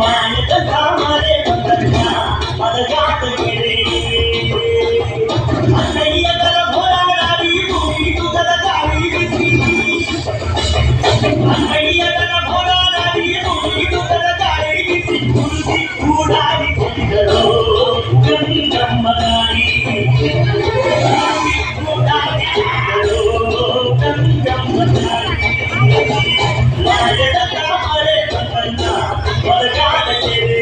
ಮಾಯದ ಕಾಮರೆ ಬಂದನ್ನ ಮದಗಾದ ಗೆರೆ ಅಣ್ಣಯ್ಯದರ ಹೋರಾಡಿ ಭೂಮಿ ತುಗದ ಗಾಳಿ ಬಿಸಿ ಅಣ್ಣಯ್ಯದರ ಹೋರಾಡಿ ಭೂಮಿ ತುಗದ ಗಾಳಿ ಬಿಸಿ ಕುರುಸಿ ಕೂಡಾಡಿ ಕೊಡಿದರು ಗಂಗಮ್ಮ ಗಾಳಿ ಕೂಡಾಡಿ ಕೊಡಿದರು ಗಂಗಮ್ಮ ಗಾಳಿ ಮಾಯದ ಕಾಮರೆ ಬಂದನ್ನ ಮದಗಾದ ಗೆರೆ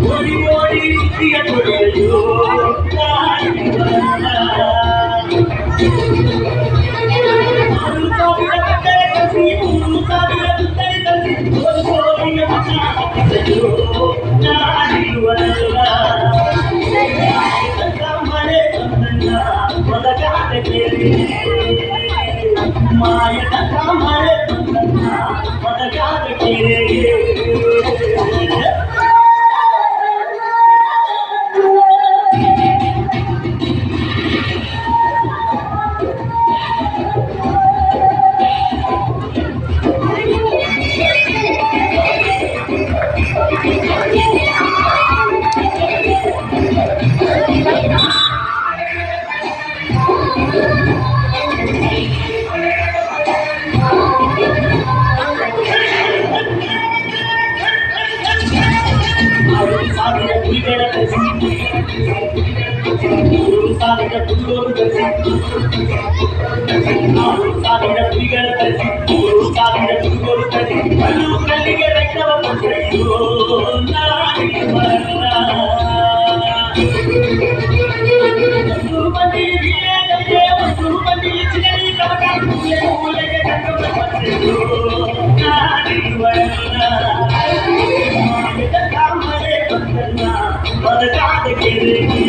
ಓಡಿ ಓಡಿ ಸುತ್ತಿಯ ಕೊಡೆಯೋ ಮಾಯದ ಕಾಮರೆ ಬಂದನ್ನ ಮದಗಾದ ಗೆರೆ ಕಲ್ಲಿಗೆ ಬೆಟ್ಟವ ಕೊಟ್ಟೆಯೋ ಕಾಮರೆ ಬಂದನ್ನ ಮದಗಾದ ಗೆರೆ